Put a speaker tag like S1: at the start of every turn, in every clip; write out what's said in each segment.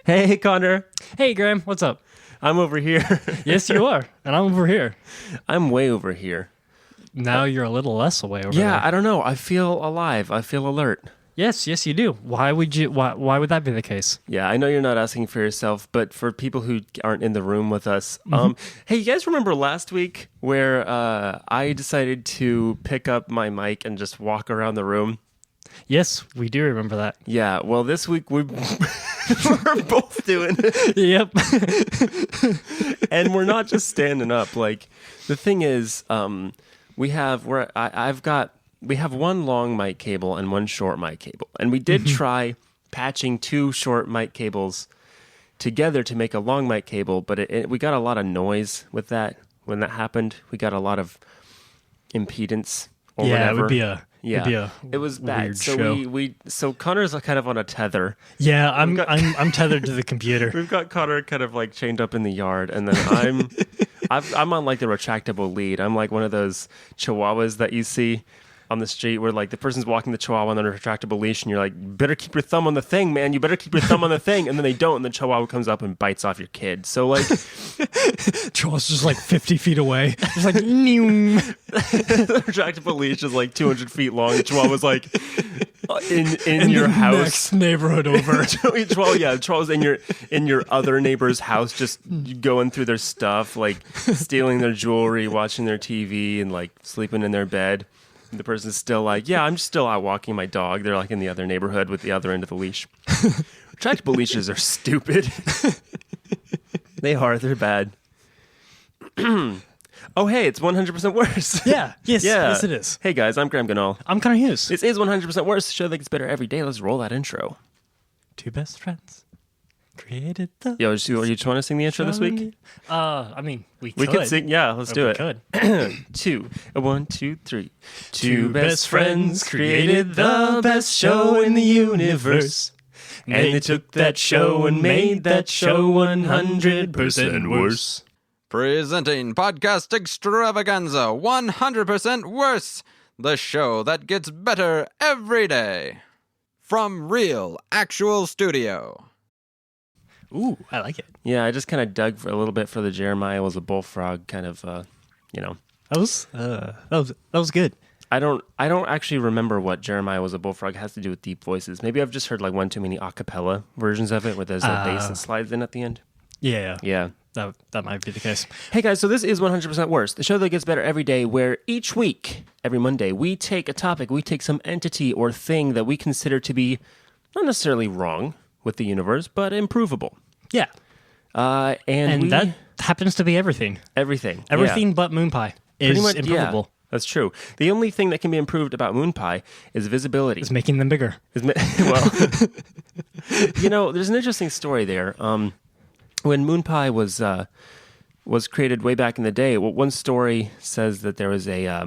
S1: Hey, Connor.
S2: Hey, Graham, what's up?
S1: I'm over here.
S2: Yes, you are, and I'm over here.
S1: I'm way over here.
S2: Now you're a little less away over
S1: Yeah,
S2: there.
S1: I don't know. I feel alive. I feel alert.
S2: Yes, you do. Why would you? Why would that be the case?
S1: Yeah, I know you're not asking for yourself, but for people who aren't in the room with us,
S2: Mm-hmm.
S1: hey, you guys remember last week where I decided to pick up my mic and just walk around the room?
S2: Yes, we do remember that.
S1: Yeah, well, this week we're both doing it.
S2: Yep.
S1: And we're not just standing up. Like, the thing is, we have one long mic cable and one short mic cable. And we did try patching two short mic cables together to make a long mic cable, but we got a lot of noise with that. When that happened, we got a lot of impedance or
S2: Yeah,
S1: whatever.
S2: it would be a. It'd be a
S1: it was bad.
S2: weird
S1: So
S2: show.
S1: so Connor's kind of on a tether.
S2: Yeah, I'm
S1: got-
S2: I'm tethered to the computer.
S1: We've got Connor kind of like chained up in the yard, and then I'm on like the retractable lead. I'm like one of those chihuahuas that you see on the street where like the person's walking the chihuahua on a retractable leash, and you're like, better keep your thumb on the thing, man. You better keep your thumb on the thing, and then they don't, and the chihuahua comes up and bites off your kid. So like,
S2: Charles just like 50 feet away, just like "Neum."
S1: the retractable leash is like 200 feet long. The chihuahua's like in your
S2: the
S1: house.
S2: next neighborhood over.
S1: Chihuahua's in your other neighbor's house, just going through their stuff, like stealing their jewelry, watching their TV, and like sleeping in their bed. And the person's still like, yeah, I'm just still out walking my dog. They're like in the other neighborhood with the other end of the leash. Retractable leashes are stupid. They are. They're bad. Oh, hey, it's 100% worse.
S2: Yeah. Yes.
S1: Yeah.
S2: Yes, it is.
S1: Hey, guys, I'm Graham Ganal.
S2: I'm Connor Hughes.
S1: This is 100% worse. The show that gets better every day. Let's roll that intro.
S2: Two best friends created the.
S1: Yo, you just want to sing the intro this week?
S2: I mean, we
S1: We
S2: could.
S1: could sing. Yeah, let's do
S2: We
S1: it.
S2: could.
S1: Two. 1, 2, 3.
S2: Two best friends created the best show in the universe. And they took that show and made that show 100% worse.
S3: Presenting Podcast Extravaganza 100% Worse, the show that gets better every day. From real, actual studio.
S2: Ooh, I like it.
S1: Yeah, I just kind of dug for a little bit for the Jeremiah was a bullfrog kind of,
S2: That was good.
S1: I don't actually remember what Jeremiah was a bullfrog has to do with deep voices. Maybe I've just heard like one too many a cappella versions of it where there's a bass that slides in at the end.
S2: Yeah.
S1: Yeah.
S2: That might be the case.
S1: Hey guys, so this is 100% Worse, the show that gets better every day, where each week, every Monday, we take a topic, we take some entity or thing that we consider to be not necessarily wrong with the universe, but improvable.
S2: Yeah. And that happens to be everything.
S1: Everything.
S2: Everything
S1: Yeah.
S2: but moon pie is
S1: Pretty much,
S2: improvable.
S1: Yeah, that's true. The only thing that can be improved about moon pie is visibility.
S2: It's making them bigger.
S1: Well, there's an interesting story there. When moon pie was created way back in the day, well, one story says that there was a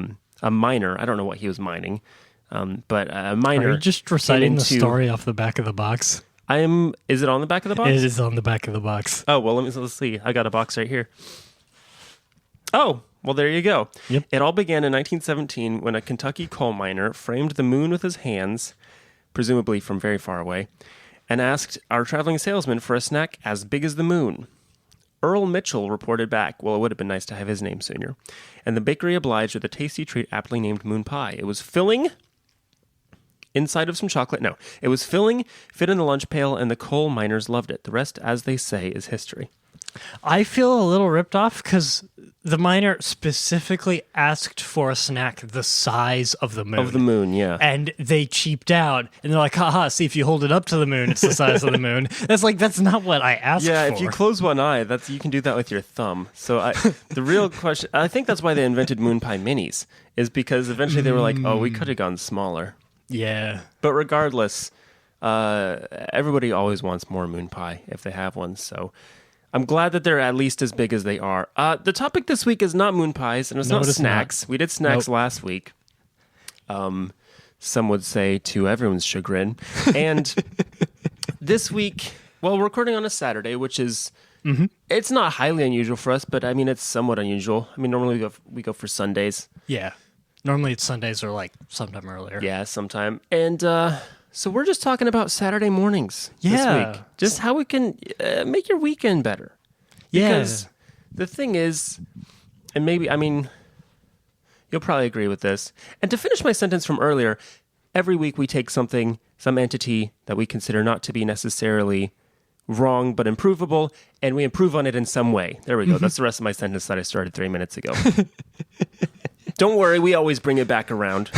S1: miner. I don't know what he was mining, but a miner.
S2: Are you just reciting the
S1: came into-
S2: story off the back of the box?
S1: Is it on the back of the box?
S2: It is on the back of the box.
S1: Oh well, let's see. I got a box right here. Oh. Well, there you go.
S2: Yep.
S1: It all began in 1917 when a Kentucky coal miner framed the moon with his hands, presumably from very far away, and asked our traveling salesman for a snack as big as the moon. Earl Mitchell reported back, well, it would have been nice to have his name sooner, and the bakery obliged with a tasty treat aptly named moon pie. It was filling inside of some chocolate. No, it was filling, fit in the lunch pail, and the coal miners loved it. The rest, as they say, is history.
S2: I feel a little ripped off because the miner specifically asked for a snack the size of the moon.
S1: Of the moon, yeah.
S2: And they cheaped out. And they're like, haha, see, if you hold it up to the moon, it's the size of the moon. That's not what I asked for.
S1: Yeah, if you close one eye, you can do that with your thumb. So the real question, I think that's why they invented moon pie minis, is because eventually they were like, oh, we could have gone smaller.
S2: Yeah.
S1: But regardless, everybody always wants more moon pie if they have one. So I'm glad that they're at least as big as they are. The topic this week is not moon pies, and it's not snacks. We did snacks last week. Some would say to everyone's chagrin. And this week, well, we're recording on a Saturday, which is, it's not highly unusual for us, but I mean, it's somewhat unusual. I mean, normally we go for Sundays.
S2: Yeah. Normally it's Sundays or like sometime earlier.
S1: Yeah, sometime. And So we're just talking about Saturday mornings
S2: Yeah.
S1: this week. Just how we can make your weekend better. Because the thing is, and maybe, I mean, you'll probably agree with this. And to finish my sentence from earlier, every week we take something, some entity that we consider not to be necessarily wrong but improvable, and we improve on it in some way. There we go. That's the rest of my sentence that I started 3 minutes ago. Don't worry, we always bring it back around.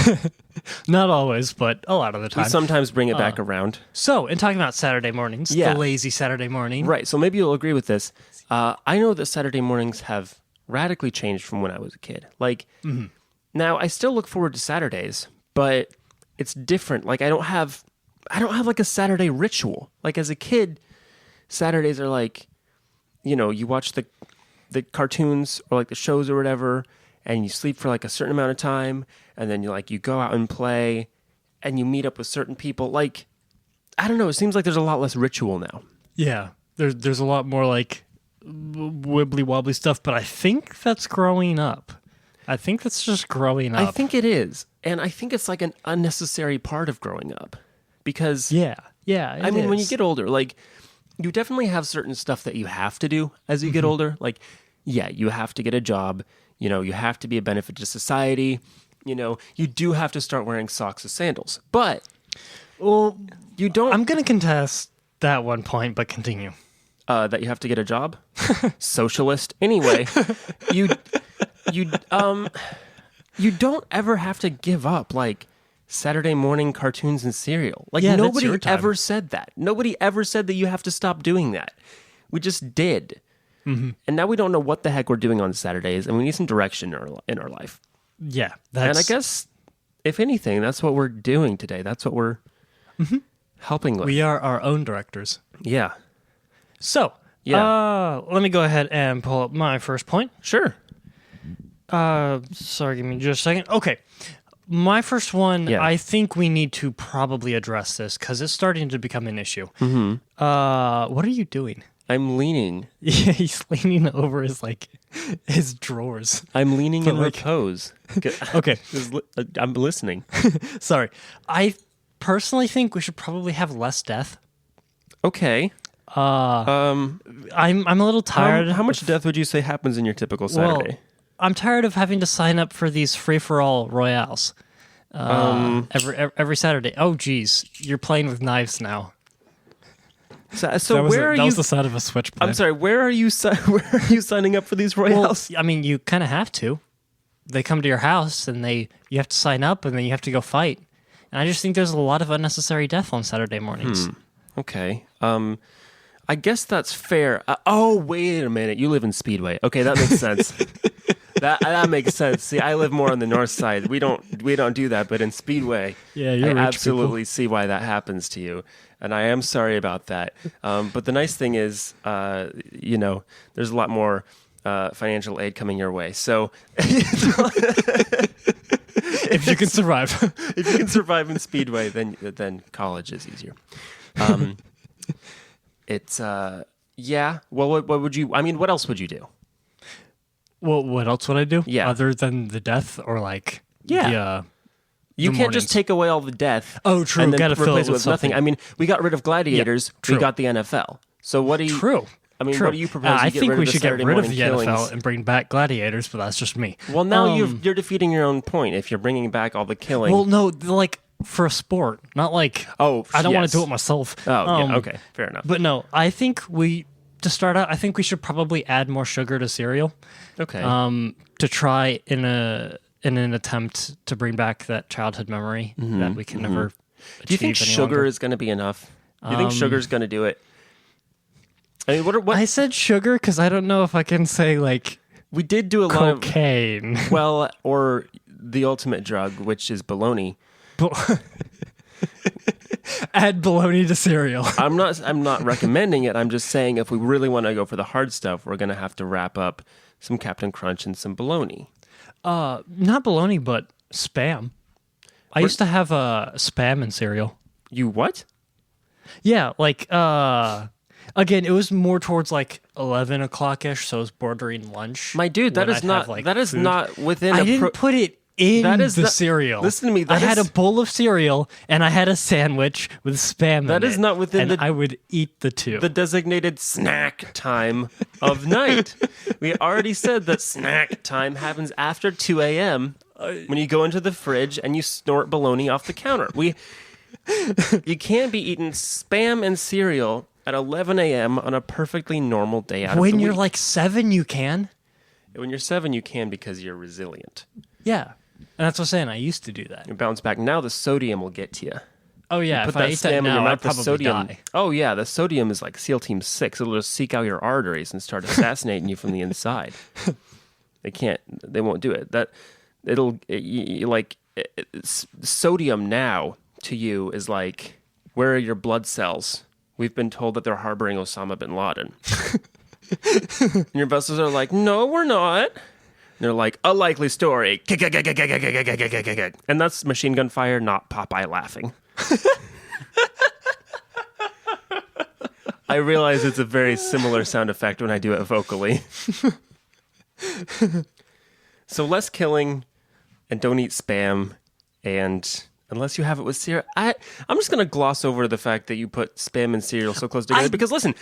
S2: Not always, but a lot of the
S1: We
S2: time.
S1: sometimes bring it back around.
S2: So, in talking about Saturday mornings,
S1: Yeah.
S2: the lazy Saturday morning.
S1: Right, so maybe you'll agree with this. I know that Saturday mornings have radically changed from when I was a kid. Like, now I still look forward to Saturdays, but it's different. Like, I don't have like a Saturday ritual. Like, as a kid, Saturdays are like, you know, you watch the cartoons or like the shows or whatever, and you sleep for like a certain amount of time, and then you go out and play, and you meet up with certain people. Like, I don't know, it seems like there's a lot less ritual now.
S2: Yeah. There's a lot more like wibbly wobbly stuff, but I think that's growing up. I think that's just growing up.
S1: I think it is. And I think it's like an unnecessary part of growing up. Because,
S2: Yeah.
S1: I mean, when you get older, like, you definitely have certain stuff that you have to do as you get older. Like, yeah, you have to get a job. You know, you have to be a benefit to society. You know, you do have to start wearing socks and sandals. But,
S2: Well,
S1: you don't...
S2: I'm going to contest that one point, but continue.
S1: that you have to get a job? Socialist. Anyway, you don't ever have to give up, like, Saturday morning cartoons and cereal. Like,
S2: Yeah, that's
S1: nobody
S2: your time.
S1: ever said that. Nobody ever said that you have to stop doing that. We just did. And now we don't know what the heck we're doing on Saturdays, and we need some direction in our life.
S2: Yeah.
S1: And I guess, if anything, that's what we're doing today. That's what we're helping with.
S2: we are our own directors.
S1: Yeah.
S2: So, let me go ahead and pull up my first point.
S1: Sure.
S2: Sorry, give me just a second. Okay. My first one,
S1: Yeah.
S2: I think we need to probably address this because it's starting to become an issue. What are you doing?
S1: I'm leaning.
S2: Yeah, he's leaning over his drawers.
S1: I'm leaning in
S2: like-
S1: repose.
S2: Okay,
S1: I'm listening.
S2: sorry. I personally think we should probably have less death.
S1: Okay.
S2: I'm a little tired.
S1: How much death would you say happens in your typical
S2: Well,
S1: Saturday?
S2: I'm tired of having to sign up for these free-for-all royales every Saturday. Oh, geez, you're playing with knives now.
S1: So
S2: That
S1: where are you?
S2: was the sound of a switchblade.
S1: I'm sorry. Where are you? Where are you signing up for these
S2: Well,
S1: royales?
S2: I mean, you kind of have to. They come to your house and you have to sign up and then you have to go fight. And I just think there's a lot of unnecessary death on Saturday mornings.
S1: Okay. I guess that's fair. Oh, wait a minute. You live in Speedway. Okay, that makes sense. That makes sense. See, I live more on the north side. We don't do that, but in Speedway,
S2: Yeah, you're
S1: I
S2: rich
S1: absolutely see why that happens to you, and I am sorry about that. But the nice thing is, there's a lot more financial aid coming your way. So
S2: If you can survive.
S1: if you can survive in Speedway, then college is easier. It's yeah. Well, what would you? I mean, what else would you do?
S2: Well, what else would I do?
S1: Yeah.
S2: Other than the death or like...
S1: Yeah. You
S2: the
S1: can't just
S2: mornings.
S1: take away all the death.
S2: Oh, true.
S1: And then
S2: Gotta fill
S1: replace
S2: it
S1: it
S2: with
S1: with nothing.
S2: something.
S1: I mean, we got rid of gladiators.
S2: true.
S1: We got the NFL. So what do you?
S2: True.
S1: I mean,
S2: True.
S1: what do you propose?
S2: I
S1: You get
S2: think
S1: rid
S2: we
S1: of the
S2: should get
S1: Saturday
S2: rid of
S1: morning
S2: the NFL
S1: killings?
S2: and bring back gladiators, but that's just me.
S1: Well, now you're defeating your own point if you're bringing back all the killing.
S2: Well, no, like for a sport, not like...
S1: Oh,
S2: I don't want
S1: yes.
S2: to do it myself.
S1: Oh, yeah, okay, fair enough.
S2: But no, I think to start out, I think we should probably add more sugar to cereal.
S1: Okay.
S2: To try in an attempt to bring back that childhood memory that we can never achieve.
S1: Do you think
S2: any
S1: sugar
S2: longer.
S1: is going to be enough? Do you think sugar's going to do it? I mean, what?
S2: I said sugar because I don't know if I can say like
S1: We did do a lot of
S2: cocaine.
S1: well, or the ultimate drug, which is bologna.
S2: Add bologna to cereal.
S1: I'm not recommending it. I'm just saying if we really want to go for the hard stuff, we're going to have to wrap up some Captain Crunch and some bologna.
S2: Not bologna, but Spam. I used to have Spam in cereal.
S1: You what?
S2: Yeah, like again, it was more towards like 11 o'clock ish, so it was bordering lunch.
S1: My dude, that
S2: when
S1: is
S2: I'd
S1: not
S2: have, like,
S1: that is
S2: food.
S1: not within
S2: I
S1: a
S2: didn't put it
S4: in
S1: That is
S4: the
S1: not-
S4: cereal.
S1: Listen to me,
S4: I
S1: that
S4: had
S1: is-
S4: a bowl of cereal and I had a sandwich with spam
S1: That
S4: in
S1: is
S4: it,
S1: not within
S4: and
S1: the-
S4: I would eat the two.
S1: the designated snack time of night. We already said that snack time happens after 2 a.m. when you go into the fridge and you snort bologna off the counter. You can't be eating spam and cereal at 11 a.m. on a perfectly normal day out of
S4: When
S1: the
S4: you're
S1: week.
S4: like 7, you can.
S1: When you're 7, you can because you're resilient.
S4: Yeah. And that's what I'm saying. I used to do that.
S1: You bounce back. Now the sodium will get to you.
S4: Oh, yeah.
S1: Put
S4: If
S1: that
S4: I ate
S1: spam
S4: that
S1: in your
S4: now, I'd
S1: mouth, the
S4: probably
S1: sodium.
S4: die.
S1: Oh yeah, the sodium is like SEAL Team 6. It'll just seek out your arteries and start assassinating you from the inside. They can't. They won't do it. Sodium now to you is like, where are your blood cells? We've been told that they're harboring Osama bin Laden. And your vessels are like, no, we're not. And they're like, a likely story. And that's machine gun fire, not Popeye laughing. I realize it's a very similar sound effect when I do it vocally. So less killing, and don't eat spam, and unless you have it with cereal. I'm just going to gloss over the fact that you put spam and cereal so close together because listen,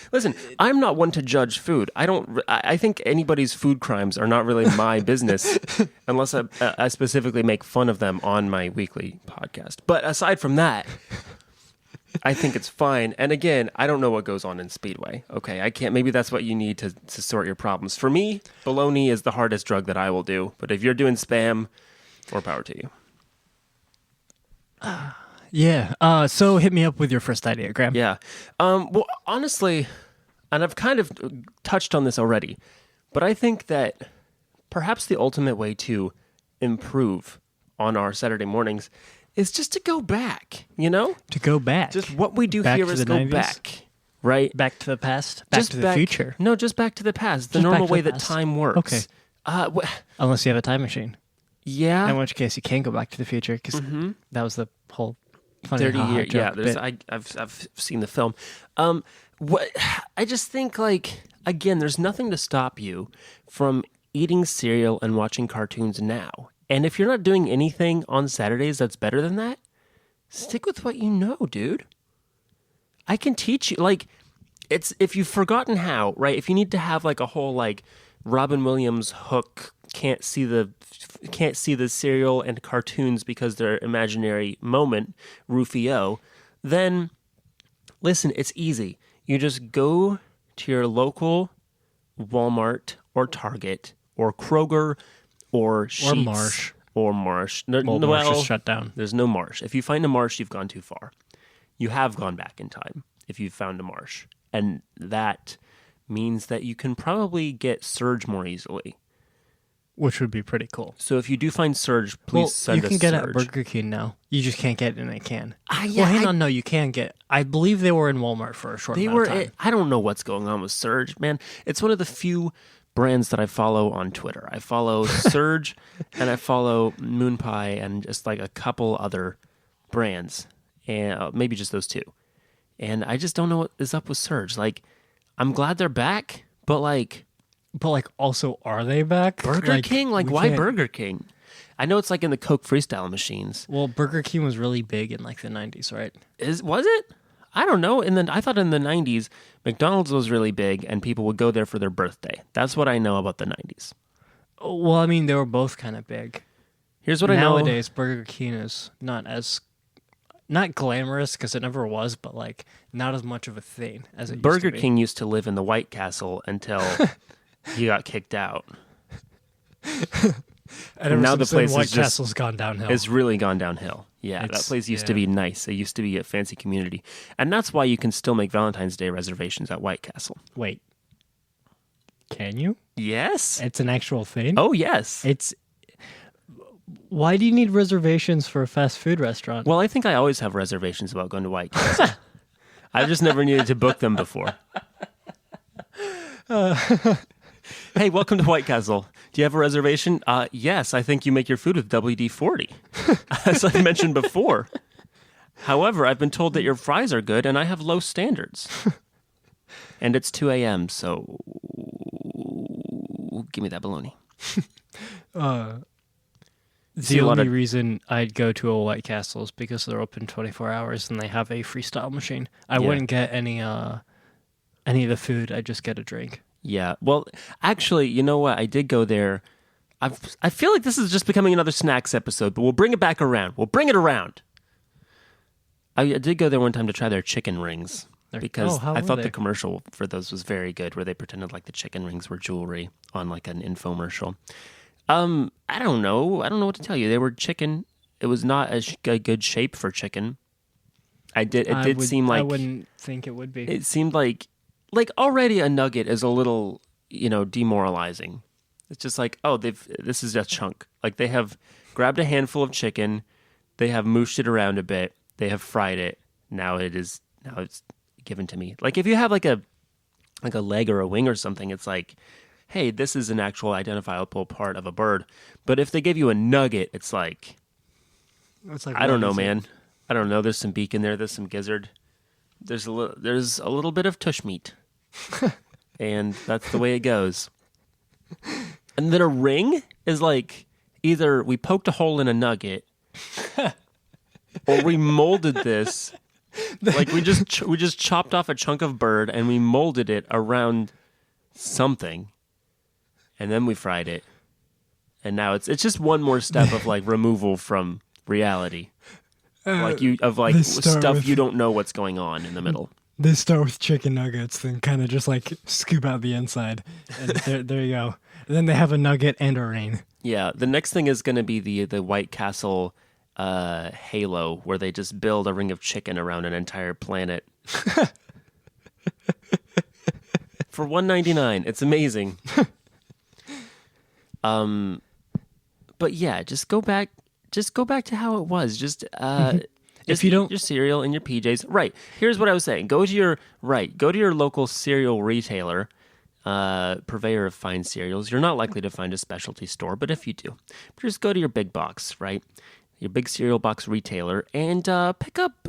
S1: I'm not one to judge food. I think anybody's food crimes are not really my business unless I specifically make fun of them on my weekly podcast. But aside from that, I think it's fine. And again, I don't know what goes on in Speedway. Okay, I can't. Maybe that's what you need to sort your problems. For me, bologna is the hardest drug that I will do. But if you're doing spam, more power to you.
S4: Yeah. So hit me up with your first idea, Graham.
S1: Yeah. Well, honestly, and I've kind of touched on this already, but I think that perhaps the ultimate way to improve on our Saturday mornings is just to go back, you know?
S4: To go back.
S1: Just what we do
S4: Back
S1: here
S4: to
S1: is
S4: the
S1: go
S4: 90s?
S1: back, right?
S4: Back to the past? Back
S1: Just
S4: to the future?
S1: No, just back to the past. The
S4: Just back
S1: normal
S4: to the
S1: way that
S4: past.
S1: time works.
S4: Okay. Unless you have a time machine.
S1: Yeah.
S4: In which case you can go back to the future because that was the whole funny
S1: 30
S4: haha
S1: years. Yeah,
S4: joke
S1: there's,
S4: bit.
S1: I've seen the film. I just think, like, again, there's nothing to stop you from eating cereal and watching cartoons now. And if you're not doing anything on Saturdays that's better than that, stick with what you know, dude. I can teach you. Like, it's if you've forgotten how, right? If you need to have like a whole like Robin Williams hook, can't see the cereal and cartoons because they're imaginary moment, Rufio, then listen, it's easy. You just go to your local Walmart or Target or Kroger or Sheetz
S4: Marsh.
S1: or Marsh. No,
S4: Well, Marsh is shut down.
S1: There's no Marsh. If you find a Marsh, you've gone too far. You have gone back in time if you've found a Marsh. And that means that you can probably get Surge more easily.
S4: Which would be pretty cool.
S1: So if you do find Surge, please send
S4: you
S1: us
S4: can get it
S1: Surge.
S4: at Burger King now. You just can't get it in a can.
S1: Yeah,
S4: Well, hang on. No, you can get. I believe they were in Walmart for a short
S1: They
S4: amount
S1: were.
S4: of time.
S1: I don't know what's going on with Surge, man. It's one of the few brands that I follow on Twitter. I follow Surge, and I follow Moon Pie, and just like a couple other brands, and maybe just those two. And I just don't know what is up with Surge. Like, I'm glad they're back, but like
S4: But also, are they back?
S1: Burger King, like
S4: we
S1: why
S4: can't-
S1: Burger King? I know it's like in the Coke Freestyle machines.
S4: Well, Burger King was really big in like the 90s, right?
S1: Was it? I don't know. I thought in the 90s, McDonald's was really big and people would go there for their birthday. That's what I know about the 90s.
S4: Well, I mean, they were both kind of big.
S1: Here's what I know.
S4: Nowadays, Burger King is not glamorous because it never was, but like not as much of a thing as it used
S1: Burger
S4: to be.
S1: King used to live in the White Castle until he got kicked out.
S4: And ever
S1: now
S4: since
S1: the place
S4: then, White
S1: is just-
S4: Castle's gone downhill.
S1: It's really gone downhill. Yeah, that
S4: It's-
S1: place used to
S4: yeah.
S1: be nice. It used to be a fancy community. And that's why you can still make Valentine's Day reservations at White Castle.
S4: Wait, can you?
S1: Yes.
S4: It's an actual thing.
S1: Oh, yes.
S4: It's. Why do you need reservations for a fast food restaurant?
S1: Well, I think I always have reservations about going to White Castle. I've just never needed to book them before. Hey, welcome to White Castle. Do you have a reservation? Yes, I think you make your food with WD-40, as I mentioned before. However, I've been told that your fries are good and I have low standards. And it's 2 a.m., so give me that bologna. see
S4: The
S1: a lot
S4: only
S1: of
S4: reason I'd go to a White Castle is because they're open 24 hours and they have a freestyle machine. I
S1: Yeah.
S4: wouldn't get any of the food. I'd just get a drink.
S1: Yeah. Well, actually, you know what? I did go there. I feel like this is just becoming another snacks episode, but we'll bring it back around. We'll bring it around. I did go there one time to try their chicken rings because
S4: how
S1: I
S4: were
S1: thought
S4: they?
S1: the commercial for those was very good, where they pretended like the chicken rings were jewelry on like an infomercial. I don't know. I don't know what to tell you. They were chicken. It was not a good shape for chicken. It did seem like
S4: I wouldn't think it would be.
S1: it seemed like already a nugget is a little, demoralizing. It's just like, oh, this is a chunk. Like they have grabbed a handful of chicken, they have mooshed it around a bit, they have fried it. Now it's given to me. Like if you have like a leg or a wing or something, it's like, hey, this is an actual identifiable part of a bird. But if they give you a nugget, it's like,
S4: It's like,
S1: I don't
S4: what
S1: know,
S4: is it?
S1: man. I don't know. There's some beak in there. There's some gizzard. There's a little bit of tush meat, and that's the way it goes. And then a ring is like either we poked a hole in a nugget, or we molded this. Like we just chopped off a chunk of bird and we molded it around something, and then we fried it. And now it's just one more step of like removal from reality.
S5: They start
S1: Stuff
S5: with-
S1: you don't know what's going on in the middle.
S5: They start with chicken nuggets, then kind of just like scoop out the inside, and there you go. And then they have a nugget and a ring.
S1: Yeah, the next thing is going to be the White Castle halo, where they just build a ring of chicken around an entire planet. For $1.99, it's amazing. But yeah, just go back to how it was. Just
S4: If you
S1: eat
S4: don't-
S1: your cereal in your PJs. Right. Here's what I was saying. Go to your local cereal retailer, purveyor of fine cereals. You're not likely to find a specialty store, but if you do, just go to your big box, right? Your big cereal box retailer, and pick up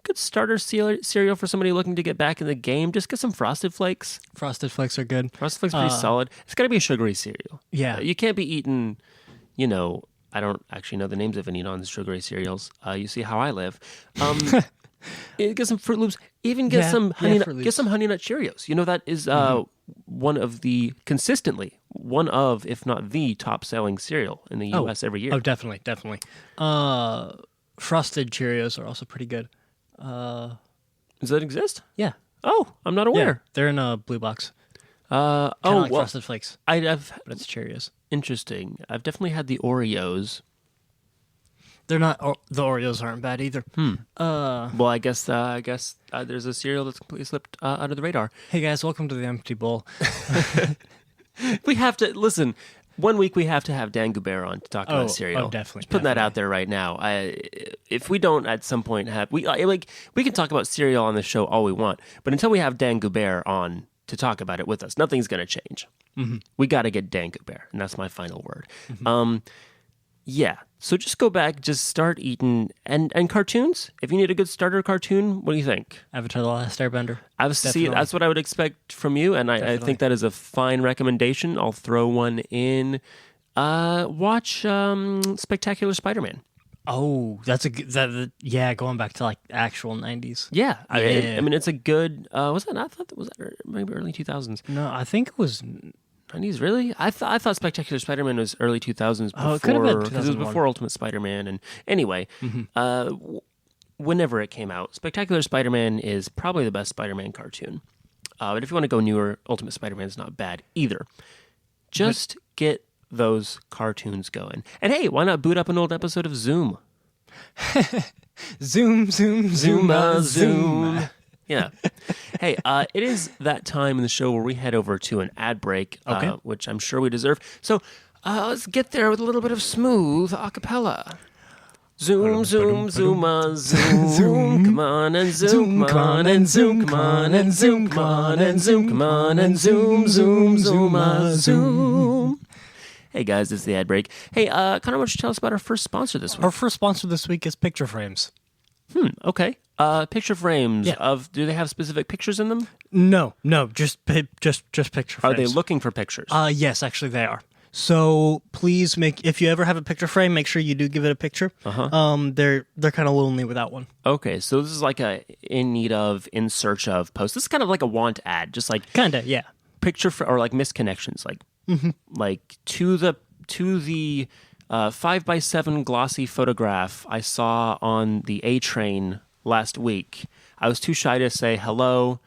S1: good starter cereal for somebody looking to get back in the game. Just get some Frosted Flakes.
S4: Frosted Flakes are good.
S1: Frosted Flakes pretty solid. It's got to be a sugary cereal.
S4: Yeah.
S1: You can't be eating, I don't actually know the names of any non-sugary cereals. You see how I live. Get some Fruit Loops. Even get
S4: Yeah,
S1: some
S4: yeah,
S1: honey.
S4: Fruit
S1: Get
S4: Loops.
S1: some Honey Nut Cheerios. That is one of, if not the top-selling cereal in the U.S. every year.
S4: Oh, definitely. Frosted Cheerios are also pretty good.
S1: Does that exist?
S4: Yeah.
S1: Oh, I'm not
S4: Yeah.
S1: aware.
S4: They're in a blue box.
S1: Oh,
S4: Kinda like
S1: well,
S4: Frosted Flakes,
S1: I've
S4: but it's Cheerios.
S1: interesting. I've definitely had the Oreos.
S4: They're not. The Oreos aren't bad either.
S1: Well, I guess there's a cereal that's completely slipped under the radar.
S4: Hey guys, welcome to the Empty Bowl.
S1: We have to listen. 1 week we have to have Dan Goubert on to talk about cereal.
S4: definitely,
S1: Just putting that out there right now. If we don't at some point have we can talk about cereal on the show all we want, but until we have Dan Goubert on to talk about it with us, nothing's going to change.
S4: Mm-hmm.
S1: We got to get Dan Goubert, and that's my final word. Yeah. So just go back, just start eating and cartoons. If you need a good starter cartoon, what do you think?
S4: Avatar: The Last Airbender.
S1: See, that's what I would expect from you, and I think that is a fine recommendation. I'll throw one in. Watch Spectacular Spider-Man.
S4: Oh, that's a good. Yeah, going back to like actual 90s.
S1: Yeah,
S4: Yeah.
S1: I mean it's a good. Was that? I thought that was maybe early 2000s.
S4: No, I think it was.
S1: 90s, really? I thought Spectacular Spider-Man was early 2000s.
S4: Oh, it could have been
S1: because it was
S4: 2001.
S1: before Ultimate Spider-Man. And anyway, whenever it came out, Spectacular Spider-Man is probably the best Spider-Man cartoon. But if you want to go newer, Ultimate Spider-Man is not bad either. Just get those cartoons going. And hey, why not boot up an old episode of Zoom?
S4: Zoom, zoom, zoom, zoom.
S1: Yeah. Hey, it is that time in the show where we head over to an ad break,
S4: Okay.
S1: which I'm sure we deserve. So let's get there with a little bit of smooth a cappella. Zoom, zoom, zoom, zoom. Come on and zoom, come on and zoom, come on and zoom, come on and zoom, come on and zoom, zoom, zoom, zoom. Hey guys, this is the ad break. Hey, Connor, why don't you tell us about our first sponsor this week?
S4: Our first sponsor this week is Picture Frames.
S1: Okay. Picture frames
S4: Yeah.
S1: do they have specific pictures in them?
S4: No, just picture frames.
S1: Are they looking for pictures?
S4: Yes, actually they are. So please if you ever have a picture frame, make sure you do give it a picture. They're kind of lonely without one.
S1: Okay, so this is like a in need of, in search of post. This is kind of like a want ad, just like
S4: Kinda, yeah.
S1: or like misconnections, like like to the 5x7 glossy photograph I saw on the A train last week. I was too shy to say hello.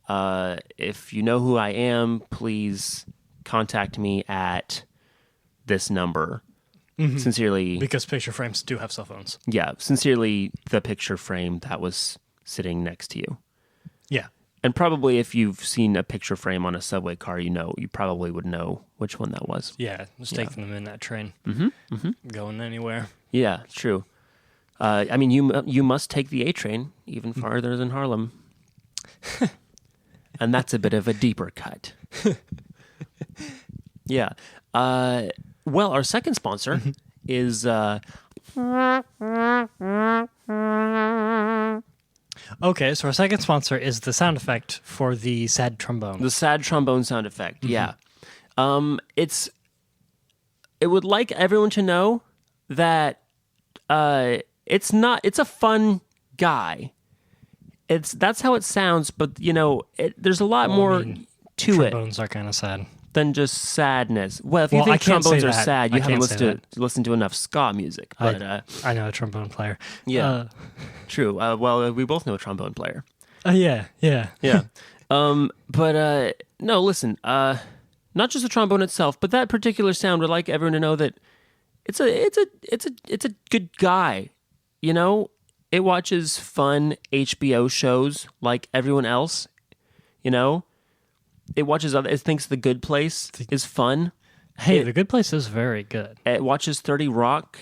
S1: If you know who I am, please contact me at this number. Sincerely,
S4: Because picture frames do have cell phones.
S1: yeah, sincerely, the picture frame that was sitting next to you.
S4: Yeah.
S1: And probably if you've seen a picture frame on a subway car, you probably would know which one that was.
S4: Yeah, just taking them in that train. Going anywhere.
S1: Yeah, true. I mean, you must take the A train even farther than Harlem. And that's a bit of a deeper cut. Yeah. Well, our second sponsor is...
S4: Okay, so our second sponsor is the sound effect for the sad trombone.
S1: the sad trombone sound effect. Yeah. It would like everyone to know that it's a fun guy. That's how it sounds, but there's a lot more to it
S4: Trombones are kind of sad.
S1: than just sadness. Well, if you
S4: Well, I
S1: think
S4: can't
S1: trombones
S4: say
S1: are
S4: that.
S1: sad, you
S4: I
S1: haven't
S4: can't say
S1: listened to enough ska music. But
S4: I know a trombone player.
S1: yeah, true. Well, we both know a trombone player.
S4: Yeah.
S1: Yeah. But no, listen. Not just the trombone itself, but that particular sound would like everyone to know that it's a good guy. It watches fun HBO shows like everyone else. It watches it thinks The Good Place is fun.
S4: Hey, The Good Place is very good.
S1: It watches 30 Rock.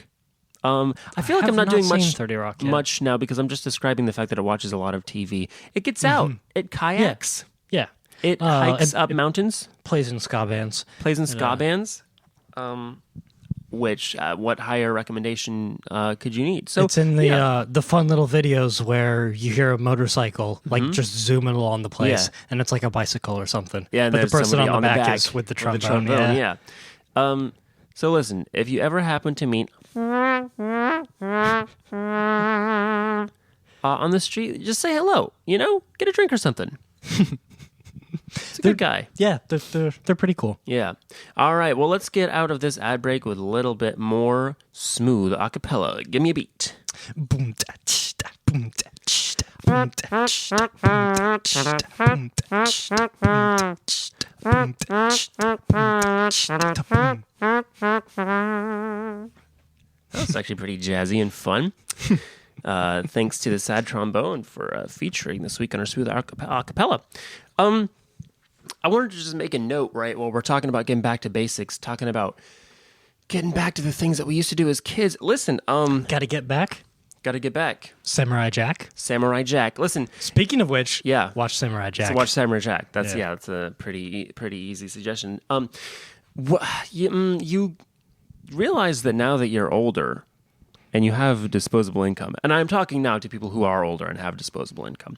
S1: I feel like
S4: have
S1: I'm not
S4: not
S1: doing
S4: seen
S1: much
S4: 30 Rock yet.
S1: much now because I'm just describing the fact that it watches a lot of TV. It gets out. It kayaks.
S4: Yeah.
S1: It hikes
S4: it-
S1: up mountains.
S4: Plays in ska bands.
S1: Plays in ska bands. Which what higher recommendation could you need? So
S4: It's in the fun little videos where you hear a motorcycle like just zooming along the place,
S1: Yeah.
S4: and it's like a bicycle or something.
S1: yeah, and
S4: but the
S1: there's
S4: person
S1: somebody
S4: on the back is with the trombone.
S1: Yeah. So listen, if you ever happen to meet on the street, just say hello. Get a drink or something. It's a good guy.
S4: Yeah, they're pretty cool.
S1: Yeah. All right. Well, let's get out of this ad break with a little bit more smooth acapella. Give me a beat.
S4: Boom da tsh da boom da tsh da boom da tsh da boom da tsh da boom da tsh da boom da tsh da boom da tsh da boom da tsh da boom.
S1: That's actually pretty jazzy and fun. Thanks to the sad trombone for featuring this week on our smooth acapella. I wanted to just make a note, right? While we're talking about getting back to basics, talking about getting back to the things that we used to do as kids. Listen,
S4: Gotta get back.
S1: got to get back.
S4: Samurai Jack.
S1: Samurai Jack. Listen,
S4: Speaking of which,
S1: Yeah.
S4: watch Samurai Jack.
S1: so watch Samurai Jack. That's
S4: Yeah.
S1: that's a pretty easy suggestion. You realize that now that you're older and you have disposable income, and I'm talking now to people who are older and have disposable income.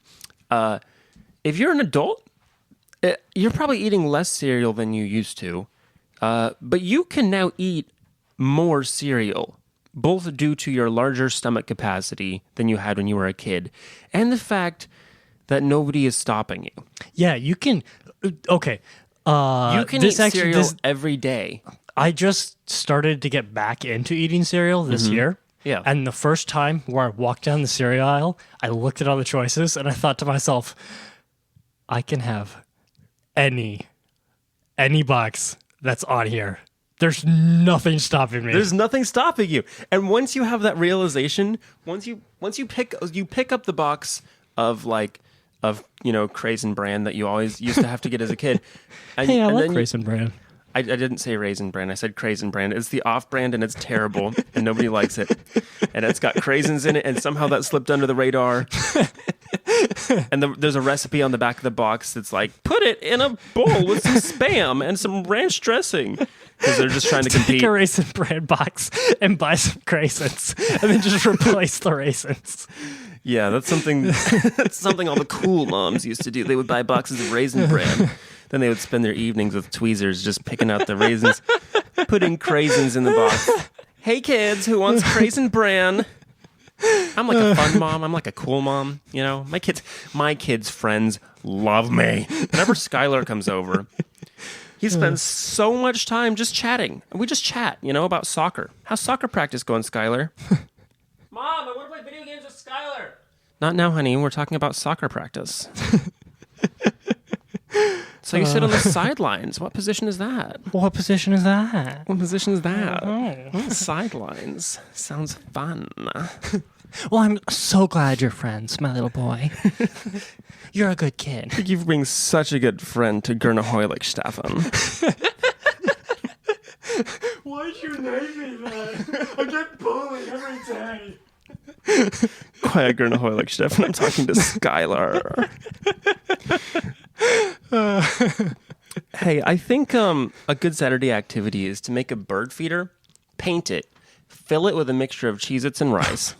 S1: If you're an adult, you're probably eating less cereal than you used to, but you can now eat more cereal, both due to your larger stomach capacity than you had when you were a kid, and the fact that nobody is stopping you.
S4: Yeah, you can. Okay.
S1: You can
S4: this
S1: eat
S4: actually,
S1: cereal
S4: this-
S1: every day.
S4: I just started to get back into eating cereal this year.
S1: Yeah.
S4: And the first time where I walked down the cereal aisle, I looked at all the choices and I thought to myself, I can have any box that's on here. There's nothing stopping me.
S1: There's nothing stopping you. And once you have that realization, once you pick up the box of Craisin Bran that you always used to have to get as a kid. And,
S4: Hey, I
S1: and
S4: like
S1: then you-
S4: Raisin Bran.
S1: I didn't say Raisin Bran. I said Craisin Bran. It's the off-brand and it's terrible and nobody likes it. And it's got craisins in it and somehow that slipped under the radar. And there's a recipe on the back of the box that's like, put it in a bowl with some Spam and some ranch dressing. Because they're just trying to compete.
S4: Take a Raisin Bran box and buy some raisins and then just replace the raisins.
S1: Yeah, that's something all the cool moms used to do. They would buy boxes of Raisin Bran. Then they would spend their evenings with tweezers just picking out the raisins. putting craisins in the box. Hey kids, who wants craisin bran? I'm like a fun mom. I'm like a cool mom. You know, my kids' friends love me. Whenever Skylar comes over, he spends so much time just chatting. We just chat, you know, about soccer. How's soccer practice going, Skylar? Mom, I want to play video games with Skylar. Not now, honey. We're talking about soccer practice. So you sit on the sidelines. What position is that?
S4: What position is that?
S1: What position is that? Sidelines. Sounds fun.
S4: Well, I'm so glad you're friends, my little boy. You're a good kid.
S1: I think you've been such a good friend to Gerna Hoylich, Stefan.
S5: Why'd you name me that? I get bullied every day.
S1: Quiet, Gerna Hoylich, Stefan. I'm talking to Skylar. Hey, I think a good Saturday activity is to make a bird feeder, paint it, fill it with a mixture of Cheez-Its and rice.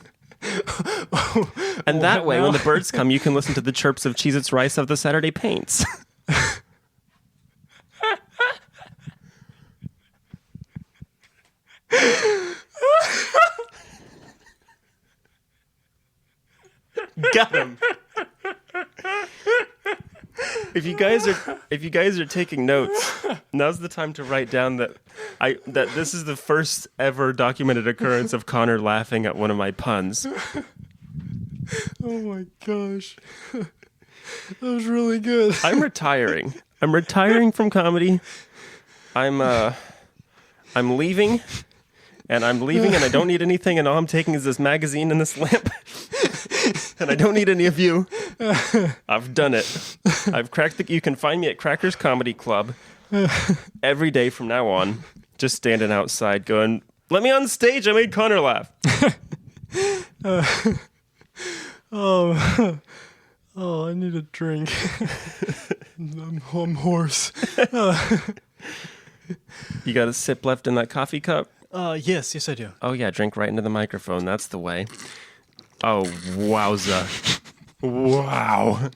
S1: And that way, when the birds come, you can listen to the chirps of Cheez-Its rice of the Saturday paints. Got him. If you guys are taking notes, now's the time to write down that this is the first ever documented occurrence of Connor laughing at one of my puns.
S5: Oh my gosh. That was really good.
S1: I'm retiring. I'm retiring from comedy. I'm leaving. And I'm leaving and I don't need anything, and all I'm taking is this magazine and this lamp. And I don't need any of you. I've done it. I've cracked you can find me at Crackers Comedy Club every day from now on, just standing outside going, let me on stage, I made Connor laugh.
S5: Oh, I need a drink. I'm hoarse.
S1: You got a sip left in that coffee cup?
S5: Yes, I do.
S1: Oh yeah, drink right into the microphone. That's the way. Oh, wowza. Wow.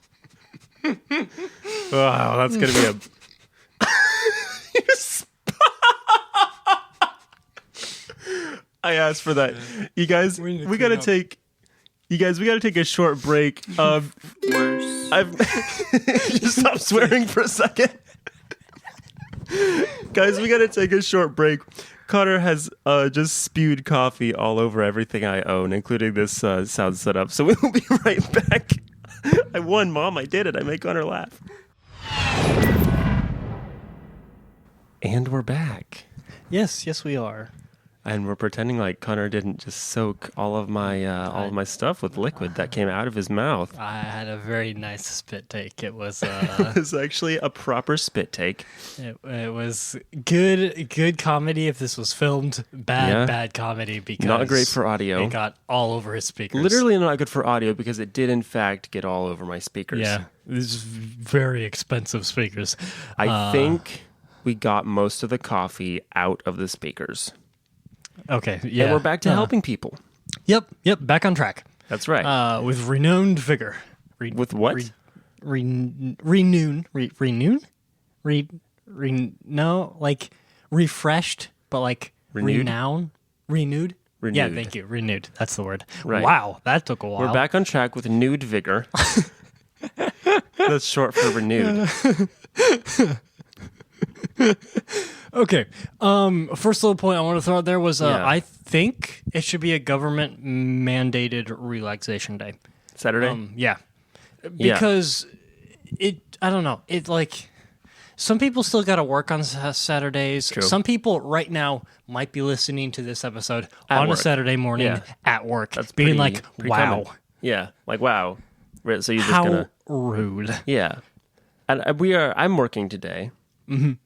S1: Wow, that's going to be a... I asked for that. You guys, we got to take... You guys, we got to take a short break. Just stop swearing for a second. Guys, we got to take a short break. Connor has just spewed coffee all over everything I own, including this sound setup. So we will be right back. I won, Mom. I did it. I made Connor laugh. And we're back.
S4: Yes, we are.
S1: And we're pretending like Connor didn't just soak all of my stuff with liquid that came out of his mouth.
S4: I had a very nice spit take. It was
S1: It was actually a proper spit take.
S4: it was good comedy if this was filmed. Bad comedy because
S1: Not great for audio.
S4: It got all over his speakers.
S1: Literally not good for audio because it did in fact get all over my speakers.
S4: Yeah. These very expensive speakers.
S1: I think we got most of the coffee out of the speakers.
S4: Okay, yeah.
S1: And we're back to helping people.
S4: Yep, back on track.
S1: That's right.
S4: With renewed vigor.
S1: With what?
S4: Refreshed, but like
S1: Renewed?
S4: renewed. Yeah,
S1: Renewed.
S4: thank you. Renewed. That's the word.
S1: Right.
S4: Wow, that took a while.
S1: We're back on track with nude vigor. That's short for renewed.
S4: Okay. First little point I want to throw out there was
S1: Yeah.
S4: I think it should be a government mandated relaxation day.
S1: Saturday?
S4: Yeah. Because I don't know. It like some people still got to work on Saturdays.
S1: True.
S4: Some people right now might be listening to this episode
S1: At
S4: on
S1: work.
S4: a Saturday morning
S1: Yeah.
S4: at work,
S1: That's
S4: being
S1: pretty-
S4: like,
S1: pretty
S4: "Wow,
S1: common. Yeah. Like, wow. Right, so you're just
S4: how
S1: going to...
S4: rude."
S1: Yeah. And I'm working today.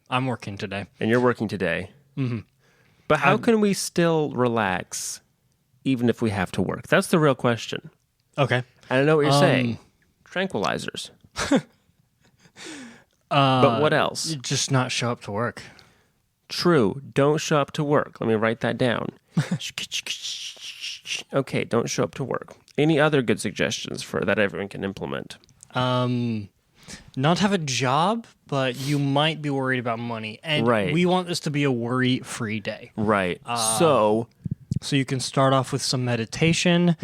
S4: I'm working today.
S1: And you're working today. Mm-hmm. But how can we still relax even if we have to work? That's the real question.
S4: Okay.
S1: And I know what you're saying. Tranquilizers. But what else?
S4: You just not show up to work.
S1: True. Don't show up to work. Let me write that down. Okay, don't show up to work. Any other good suggestions for that everyone can implement?
S4: not have a job, but you might be worried about money. And
S1: Right.
S4: we want this to be a worry-free day.
S1: Right. So
S4: you can start off with some meditation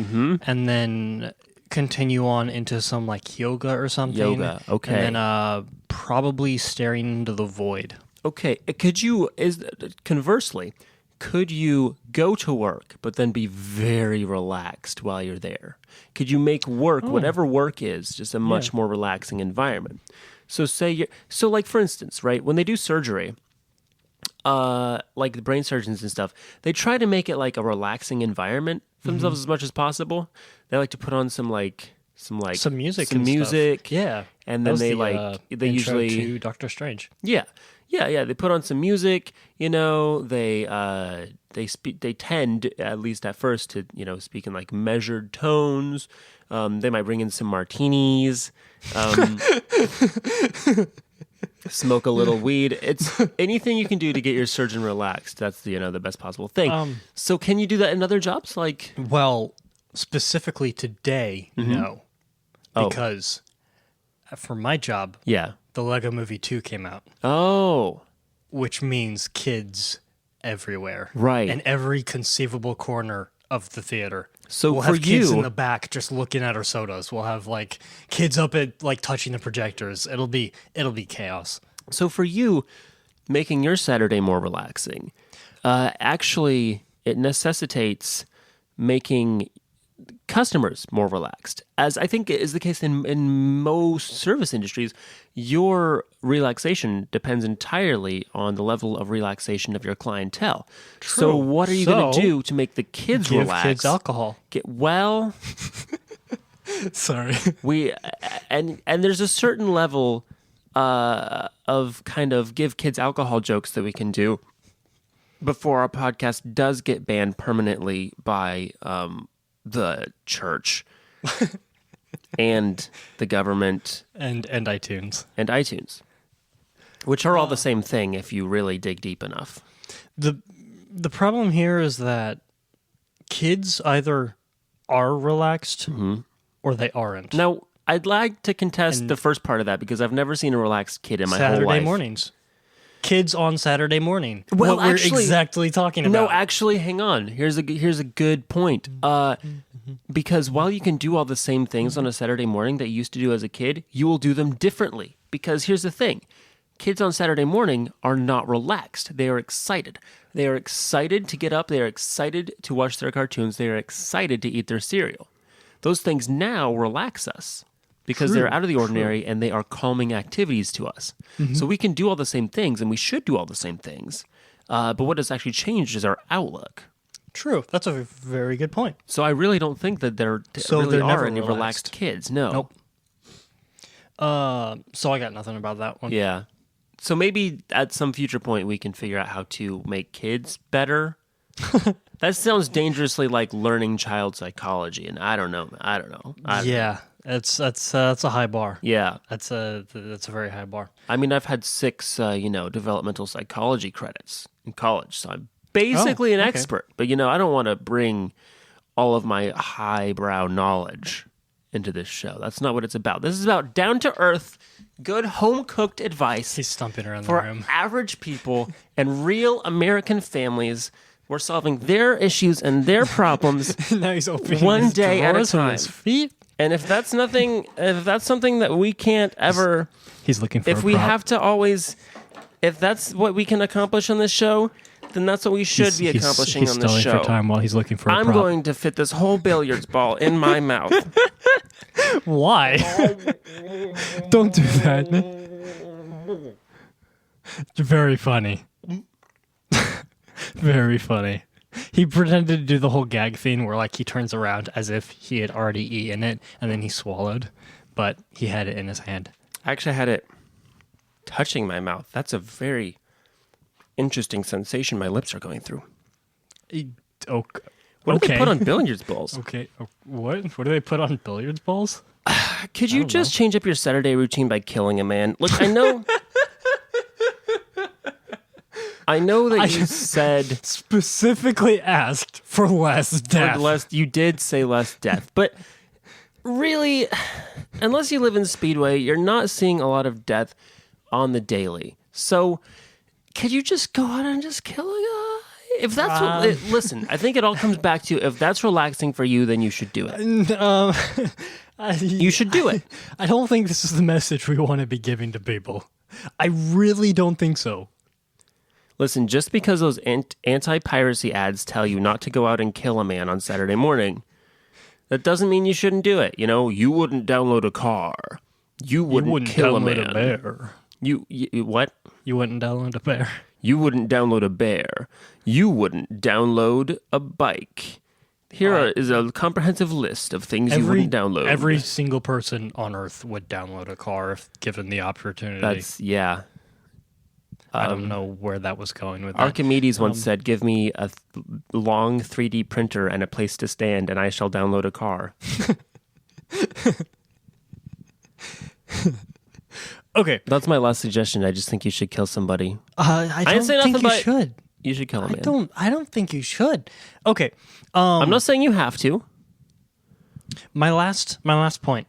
S4: and then continue on into some like yoga or something.
S1: Yoga, okay.
S4: And then probably staring into the void.
S1: okay, conversely, could you go to work but then be very relaxed while you're there? Could you make work, whatever work is, just a much more relaxing environment? So like for instance, right, when they do surgery, like the brain surgeons and stuff, they try to make it like a relaxing environment for themselves as much as possible. They like to put on some music,
S4: Some
S1: some
S4: and
S1: music,
S4: stuff. Yeah.
S1: and
S4: That
S1: then
S4: was
S1: they
S4: the,
S1: they
S4: intro
S1: usually
S4: to Doctor Strange.
S1: Yeah. They put on some music. They tend, at least at first, to speak in like measured tones. They might bring in some martinis, smoke a little weed. It's anything you can do to get your surgeon relaxed. That's the best possible thing. So can you do that in other jobs? Like,
S4: Well, specifically today, no.
S1: Oh.
S4: Because for my job,
S1: yeah.
S4: the Lego Movie 2 came out,
S1: Oh,
S4: which means kids everywhere.
S1: Right.
S4: In every conceivable corner of the theater.
S1: So
S4: we'll
S1: for
S4: have kids
S1: you-
S4: in the back just looking at our sodas. We'll have like kids up at like touching the projectors. It'll be chaos.
S1: so for you, making your Saturday more relaxing, actually, it necessitates making customers more relaxed. As I think is the case in most service industries, your relaxation depends entirely on the level of relaxation of your clientele. So what are you going to
S4: So,
S1: do to make the kids
S4: Give
S1: relax?
S4: kids alcohol.
S5: Sorry.
S1: And there's a certain level of kind of give kids alcohol jokes that we can do before our podcast does get banned permanently by the church and the government
S4: And iTunes.
S1: and iTunes, which are all the same thing if you really dig deep enough.
S4: The problem here is that kids either are relaxed or they aren't.
S1: Now, I'd like to contest the first part of that because I've never seen a relaxed kid in my whole
S4: Saturday
S1: life.
S4: mornings. Kids on Saturday morning.
S1: Well,
S4: what we're
S1: actually-
S4: exactly talking about.
S1: No, actually, hang on. Here's a good point. Because while you can do all the same things on a Saturday morning that you used to do as a kid, you will do them differently. Because here's the thing. Kids on Saturday morning are not relaxed. They are excited. They are excited to get up. They are excited to watch their cartoons. They are excited to eat their cereal. Those things now relax us because they're out of the ordinary and they are calming activities to us. So we can do all the same things and we should do all the same things. But what has actually changed is our outlook.
S4: True. That's a very good point.
S1: So I really don't think that there
S4: So
S1: really
S4: they're
S1: are
S4: never
S1: any relaxed
S4: relaxed.
S1: kids. No.
S4: Nope. So I got nothing about that one.
S1: Yeah. So maybe at some future point we can figure out how to make kids better. That sounds dangerously like learning child psychology, and I don't know.
S4: Yeah. That's a high bar.
S1: Yeah.
S4: That's a very high bar.
S1: I mean, I've had 6, developmental psychology credits in college, so I'm basically an
S4: okay.
S1: expert. But I don't want to bring all of my highbrow knowledge into this show. That's not what it's about. This is about down to earth, good home cooked advice
S4: He's stumping around the
S1: for
S4: room.
S1: average people and real American families. We're solving their issues and their problems
S5: Now he's opening
S1: one
S5: his
S1: day at a
S5: drawers with
S1: time.
S5: his feet.
S1: And if that's something that we can't ever,
S5: He's looking for
S1: if
S5: a
S1: we
S5: prop.
S1: have to always, if that's what we can accomplish on this show, then that's what we should be accomplishing
S5: he's
S1: on this
S5: stalling
S1: show.
S5: for time while he's looking for a
S1: I'm
S5: prop.
S1: going to fit this whole billiards ball in my mouth.
S4: Why?
S5: Don't do that. Very funny. Very funny.
S4: He pretended to do the whole gag thing where like he turns around as if he had already eaten it and then he swallowed, but he had it in his hand.
S1: I actually had it touching my mouth. That's a very interesting sensation my lips are going through.
S4: Oh,
S1: What do
S4: okay.
S1: they put on billiards balls?
S4: Okay. What? What do they put on billiards balls?
S1: Could you just change up your Saturday routine by killing a man? Look, I know. I know that you said
S5: Specifically asked for less death.
S1: you did say less death, but really, unless you live in Speedway, you're not seeing a lot of death on the daily. So, could you just go out and just kill a guy? If that's listen, I think it all comes back to if that's relaxing for you, then you should do it. You should do it.
S5: I don't think this is the message we want to be giving to people. I really don't think so.
S1: Listen, just because those anti-piracy ads tell you not to go out and kill a man on Saturday morning, that doesn't mean you shouldn't do it. You know, you wouldn't download a car. You wouldn't kill a man.
S5: download a bear.
S1: You what?
S5: You wouldn't download a bear.
S1: You wouldn't download a bear. You wouldn't download a bike. Here is a comprehensive list of things you wouldn't download.
S4: Every single person on Earth would download a car if given the opportunity.
S1: Yeah.
S4: I don't know where that was going with that.
S1: Archimedes once said, give me a long 3D printer and a place to stand, and I shall download a car.
S4: Okay.
S1: That's my last suggestion. I just think you should kill somebody.
S5: I
S1: didn't say
S5: don't think
S1: nothing
S5: you
S1: but-
S5: should.
S1: You should kill a man.
S5: I don't think you should. Okay.
S1: I'm not saying you have to.
S4: My last point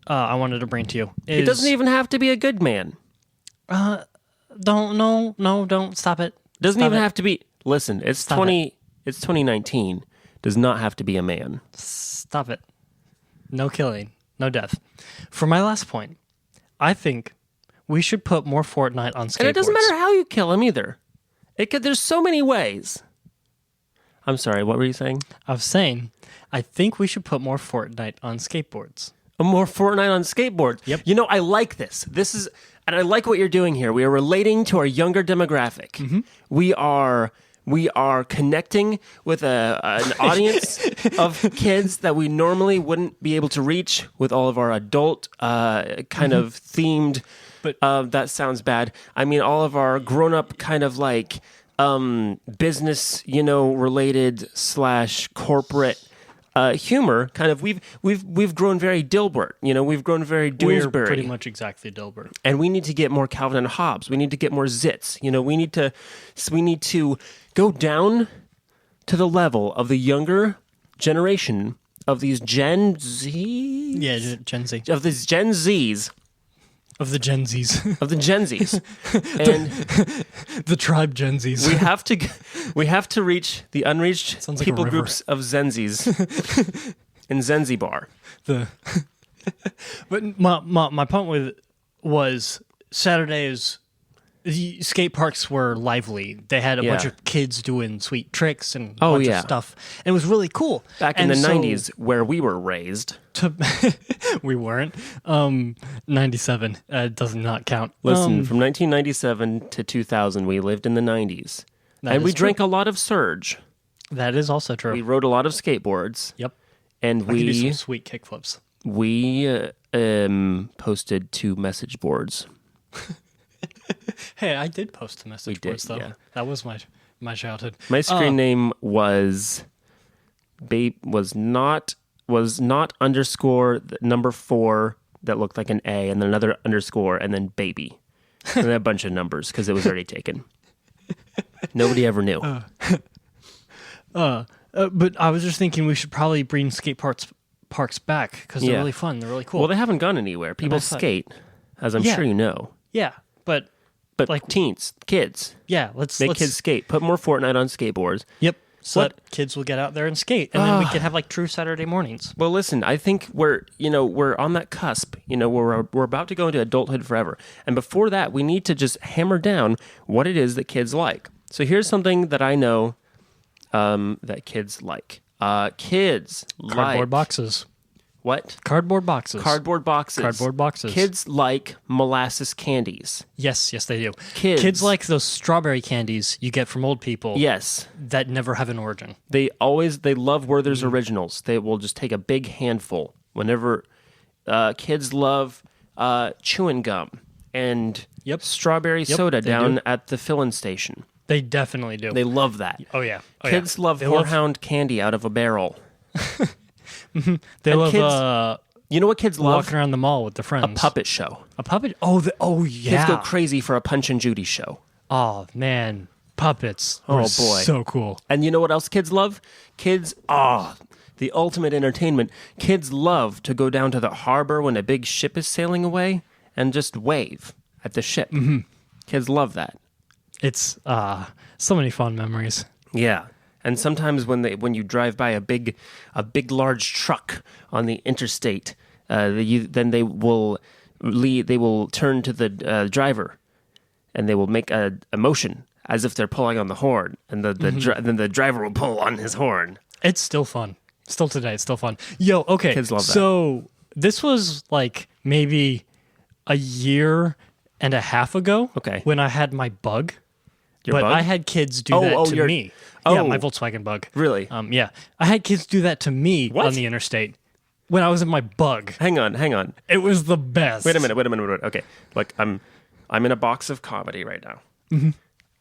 S4: I wanted to bring to you is...
S1: It doesn't even have to be a good man.
S4: Don't stop it.
S1: Doesn't
S4: Stop
S1: even
S4: it.
S1: have to be. Listen, it's
S4: Stop
S1: 2019. Does not have to be a man.
S4: Stop it. No killing. No death. For my last point, I think we should put more Fortnite on skateboards.
S1: And it doesn't matter how you kill him either. There's so many ways. I'm sorry, what were you saying?
S4: I was saying, I think we should put more Fortnite on skateboards.
S1: More Fortnite on skateboard.
S4: Yep.
S1: You know, I like this. And I like what you're doing here. We are relating to our younger demographic.
S4: Mm-hmm.
S1: We are connecting with an audience of kids that we normally wouldn't be able to reach with all of our adult kind of themed.
S4: But-
S1: that sounds bad. I mean, all of our grown-up kind of like business, related / corporate. Humor, kind of, we've grown very Dilbert, we've grown very
S4: We're
S1: Doonesbury,
S4: pretty much exactly Dilbert.
S1: and we need to get more Calvin and Hobbes. We need to get more Zits. We need to go down to the level of the younger generation of these Gen Z,
S4: Yeah, Gen Z.
S1: of these Gen Zs,
S5: Of the Gen Zs.
S1: of the Gen Zs, and
S5: The tribe Gen Zs.
S1: we have to reach the unreached
S5: Sounds like a
S1: people
S5: river.
S1: groups of Zenzis in Zanzibar.
S4: But my point was Saturdays, the skate parks were lively. They had a bunch
S1: Yeah.
S4: of kids doing sweet tricks and a
S1: Oh,
S4: bunch
S1: yeah.
S4: of stuff. And it was really cool.
S1: Back in
S4: And
S1: the
S4: so
S1: 90s, where we were raised.
S5: We weren't. 97 does not count.
S1: Listen, from 1997 to 2000, we lived in the 90s.
S4: That
S1: And we
S4: is true.
S1: drank a lot of Surge.
S4: That is also true.
S1: We rode a lot of skateboards.
S4: Yep.
S1: And
S4: I could do some
S1: we
S4: sweet kickflips.
S1: posted to message boards.
S4: Hey, I did post to message
S1: did,
S4: boards though.
S1: yeah.
S4: That was my childhood.
S1: My screen name was not underscore number 4 that looked like an A, and then another underscore, and then baby. And then a bunch of numbers because it was already taken. Nobody ever knew.
S4: But I was just thinking we should probably bring skate parks back because they're
S1: Yeah.
S4: really fun. They're really cool.
S1: Well, they haven't gone anywhere. People
S4: I thought-
S1: skate, as I'm
S4: Yeah.
S1: sure you know.
S4: yeah, but
S1: But
S4: Like-
S1: teens, kids,
S4: yeah, let's
S1: make kids skate. Put more Fortnite on skateboards.
S4: Yep. So
S1: What-
S4: that kids will get out there and skate, and then we can have like true Saturday mornings.
S1: Well, listen, I think we're on that cusp. We're about to go into adulthood forever, and before that, we need to just hammer down what it is that kids like. So here's something that I know that kids like. Kids
S4: Cardboard
S1: like
S4: boxes.
S1: what?
S4: Cardboard boxes.
S1: Cardboard boxes.
S4: Cardboard boxes.
S1: Kids like molasses candies.
S4: Yes, they do.
S1: Kids.
S4: like those strawberry candies you get from old people.
S1: Yes.
S4: That never have an origin.
S1: They love Werther's Originals. They will just take a big handful whenever kids love chewing gum and strawberry soda
S4: they
S1: down
S4: do.
S1: at the filling station.
S4: They definitely do.
S1: They love that.
S4: oh yeah. Oh,
S1: Kids
S4: yeah.
S1: love
S4: They
S1: Whorehound candy out of a barrel.
S4: They
S1: and
S4: love
S1: kids You know what kids love?
S4: walking around the mall with their friends.
S1: A puppet show.
S4: A puppet. Oh yeah.
S1: Kids go crazy for a Punch and Judy show.
S4: Oh man, puppets.
S1: Oh,
S4: were
S1: boy.
S4: so cool.
S1: And you know what else kids love? Kids, The ultimate entertainment. Kids love to go down to the harbor when a big ship is sailing away and just wave at the ship. Mm-hmm. Kids love that.
S4: It's so many fun memories.
S1: Yeah. And sometimes when you drive by a big large truck on the interstate, then they will turn to the driver, and they will make a motion as if they're pulling on the horn, and then the driver will pull on his horn.
S4: It's still fun. Still today, it's still fun. Yo, okay.
S1: Kids love that.
S4: So this was like maybe a year and a half ago.
S1: Okay.
S4: When I had my Bug.
S1: Your
S4: but
S1: Bug?
S4: I had kids do that to me. Yeah,
S1: Oh.
S4: my Volkswagen Bug.
S1: Really?
S4: Yeah. I had kids do that to me
S1: What?
S4: on the interstate when I was in my Bug.
S1: Hang on.
S4: It was the best.
S1: Wait a minute. Okay, look, I'm in a box of comedy right now. Mm-hmm.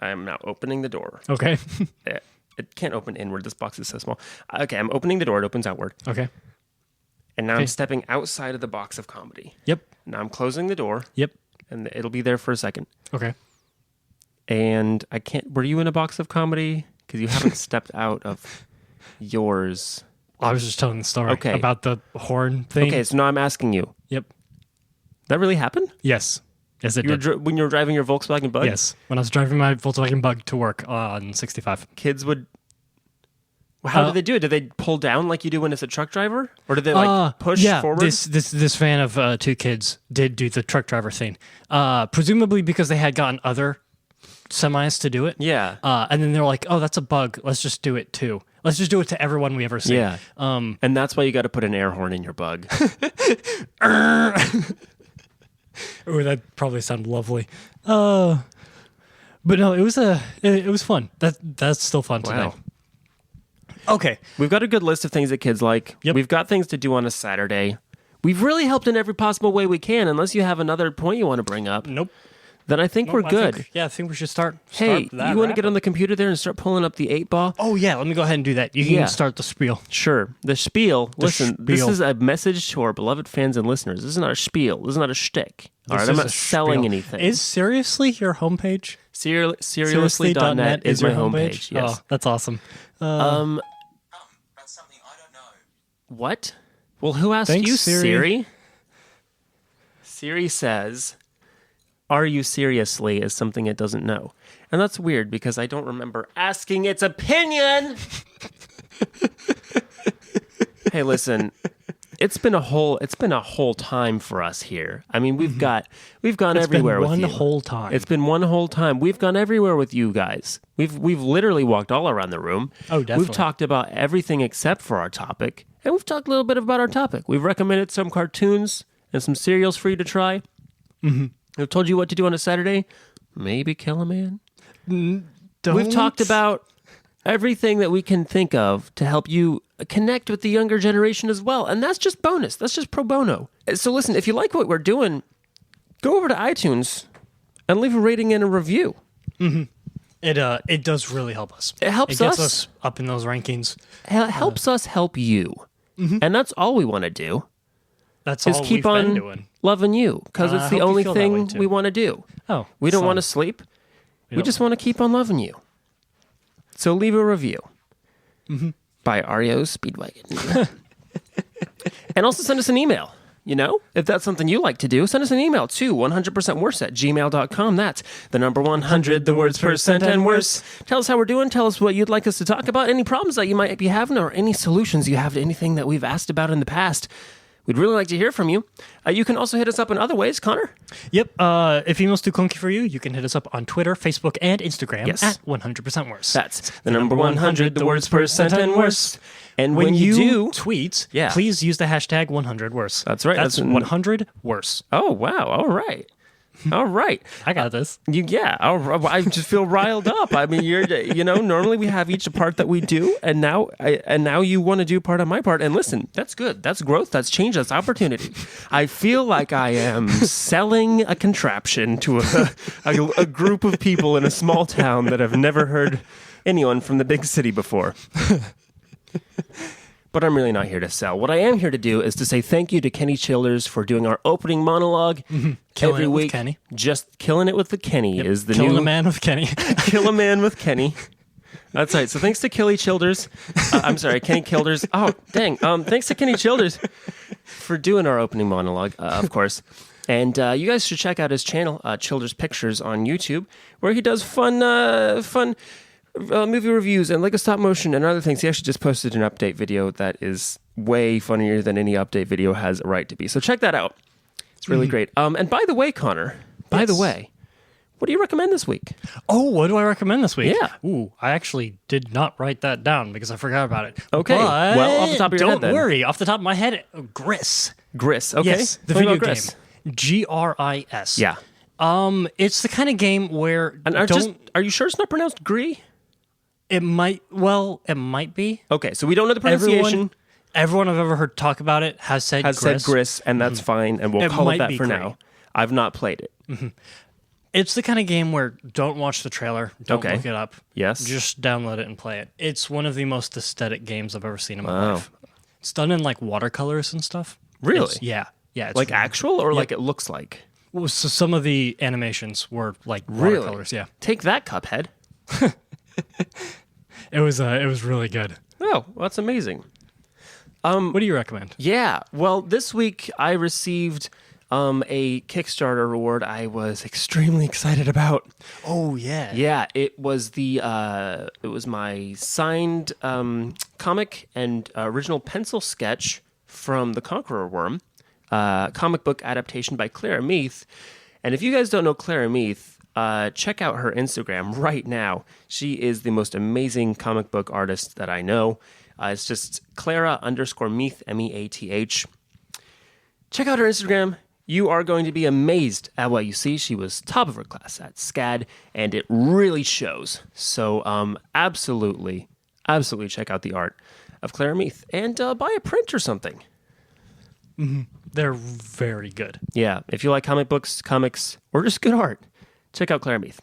S1: I am now opening the door.
S4: Okay.
S1: It can't open inward. This box is so small. Okay, I'm opening the door. It opens outward.
S4: Okay.
S1: And now I'm
S4: Okay.
S1: stepping outside of the box of comedy.
S4: Yep.
S1: Now I'm closing the door,
S4: Yep.
S1: and it'll be there for a second.
S4: Okay.
S1: And I can't. Were you in a box of comedy? Because you haven't stepped out of yours.
S4: I was just telling the story
S1: Okay.
S4: about the horn thing.
S1: Okay, so now I'm asking you.
S4: Yep.
S1: That really happened?
S4: Yes. Yes, it
S1: You were
S4: did.
S1: when you were driving your Volkswagen Bug?
S4: Yes. When I was driving my Volkswagen Bug to work on 65.
S1: Kids would. How do they do it? Do they pull down like you do when it's a truck driver, or do they push
S4: yeah,
S1: forward?
S4: This fan of two kids did do the truck driver thing, presumably because they had gotten other semis to do it.
S1: Yeah.
S4: And then they're like, "Oh, that's a bug. Let's just do it too. Let's just do it to everyone we ever see."
S1: Yeah. And that's why you got to put an air horn in your Bug.
S4: Oh, that probably sounded lovely. But no, it was fun. That's still fun today.
S1: Wow.
S4: Okay.
S1: We've got a good list of things that kids like.
S4: Yep.
S1: We've got things to do on a Saturday. We've really helped in every possible way we can. Unless you have another point you want to bring up,
S4: Nope.
S1: then I think we're good.
S4: I think we should start.
S1: Hey,
S4: that
S1: you want to get
S4: rapid.
S1: on the computer there and start pulling up the 8-ball?
S4: Oh yeah, let me go ahead and do that. You can
S1: Yeah.
S4: start the spiel.
S1: Sure. The spiel. Listen, this
S4: spiel.
S1: is a message to our beloved fans and listeners. This is not a spiel. This is not a shtick. All right,
S4: This
S1: I'm
S4: is
S1: not
S4: a
S1: selling
S4: spiel.
S1: anything.
S4: Is Seriously your homepage?
S1: Seriously.net is my
S4: your
S1: homepage. Yes.
S4: Oh, that's awesome.
S6: That's something I don't know.
S1: What? Well, who asked
S4: Thanks,
S1: you,
S4: Siri.
S1: Siri? Siri says, "Are you seriously?" is something it doesn't know. And that's weird because I don't remember asking its opinion. Hey, listen. It's been a whole time for us here. I mean, we've gone everywhere
S4: been
S1: with
S4: one
S1: you.
S4: whole time.
S1: It's been one whole time. We've gone everywhere with you guys. We've literally walked all around the room.
S4: Oh, definitely.
S1: We've talked about everything except for our topic, and we've talked a little bit about our topic. We've recommended some cartoons and some cereals for you to try. Mm-hmm. We've told you what to do on a Saturday. Maybe kill a man. We've talked about everything that we can think of to help you connect with the younger generation as well. And that's just bonus. That's just pro bono. So listen, if you like what we're doing, go over to iTunes and leave a rating and a review.
S4: It does really help us.
S1: It helps
S4: It gets
S1: us.
S4: us up in those rankings.
S1: It helps us help you. And that's all we want to do,
S4: That's
S1: is
S4: all
S1: keep
S4: we've
S1: on
S4: been doing.
S1: loving you, because
S4: I
S1: it's
S4: hope
S1: the
S4: you
S1: only
S4: feel that way,
S1: thing
S4: too.
S1: we want to do.
S4: Oh,
S1: We don't
S4: son.
S1: want to sleep. We
S4: don't.
S1: just want to keep on loving you. So leave a review by Ario Speedwagon. And also send us an email. You know, if that's something you like to do, send us an email to 100%worse@gmail.com. That's the number 100, the words percent and worse. Tell us how we're doing. Tell us what you'd like us to talk about, any problems that you might be having, or any solutions you have to anything that we've asked about in the past. We'd really like to hear from you. You can also hit us up in other ways, Connor.
S4: Yep. If email's too clunky for you, you can hit us up on Twitter, Facebook, and Instagram
S1: Yes.
S4: at 100% worse.
S1: That's the number 100, the words percent and worse. And when you do,
S4: tweet,
S1: Yeah.
S4: please use the hashtag 100 worse.
S1: That's right.
S4: That's
S1: That's
S4: 100 worse.
S1: oh wow, all right. All right.
S4: I got this.
S1: I just feel riled up. I mean, normally we have each a part that we do, and now you want to do part of my part. And listen, that's good. That's growth. That's change. That's opportunity. I feel like I am selling a contraption to a group of people in a small town that have never heard anyone from the big city before. But I'm really not here to sell. What I am here to do is to say thank you to Kenny Childers for doing our opening monologue
S4: Killing
S1: every
S4: it with
S1: week.
S4: Kenny.
S1: Just killing it with the Kenny is the
S4: Killing
S1: new
S4: a man with Kenny.
S1: Kill a Man with Kenny. That's right. So thanks to Kenny Childers. Kenny Childers. Oh, dang. Thanks to Kenny Childers for doing our opening monologue, of course. And you guys should check out his channel, Childers Pictures, on YouTube, where he does fun movie reviews and Lego stop motion and other things. He actually just posted an update video that is way funnier than any update video has a right to be. So check that out. It's really great. And by the way, Connor, what do you recommend this week?
S4: Oh, what do I recommend this week?
S1: Yeah.
S4: Ooh, I actually did not write that down because I forgot about it.
S1: Okay.
S4: But
S1: Well, off the top of your head,
S4: don't
S1: then.
S4: worry. Off the top of my head, Gris.
S1: Gris. Okay.
S4: Yes, the
S1: Tell me
S4: video
S1: about
S4: game.
S1: Gris.
S4: Gris.
S1: Yeah.
S4: It's the kind of game where
S1: And are you sure it's not pronounced Gree?
S4: it might be.
S1: Okay, so we don't know the pronunciation.
S4: Everyone I've ever heard talk about it has said
S1: Has
S4: Gris.
S1: said Gris, and that's fine, and we'll
S4: It
S1: call it
S4: might
S1: that
S4: be
S1: for
S4: Gree.
S1: now. I've not played it.
S4: It's the kind of game where don't watch the trailer, don't
S1: Okay.
S4: look it up.
S1: Yes.
S4: Just download it and play it. It's one of the most aesthetic games I've ever seen in my
S1: Wow.
S4: life. It's done in like watercolors and stuff.
S1: Really?
S4: Yeah. It's
S1: Like
S4: really-
S1: actual, or like it looks like?
S4: Well, so some of the animations were like
S1: Really?
S4: watercolors. Yeah.
S1: Take that, Cuphead.
S4: It was really good.
S1: Oh, well, that's amazing.
S4: What do you recommend?
S1: Yeah. Well, this week I received a Kickstarter reward I was extremely excited about.
S4: Oh yeah.
S1: Yeah, it was my signed comic and original pencil sketch from The Conqueror Worm, comic book adaptation by Clara Meath. And if you guys don't know Clara Meath, check out her Instagram right now. She is the most amazing comic book artist that I know. It's just Clara_Meath, MEATH. Check out her Instagram. You are going to be amazed at what you see. She was top of her class at SCAD, and it really shows. So absolutely check out the art of Clara Meath and buy a print or something.
S4: They're very good.
S1: Yeah, if you like comic books, comics, or just good art, check out Clara Meath.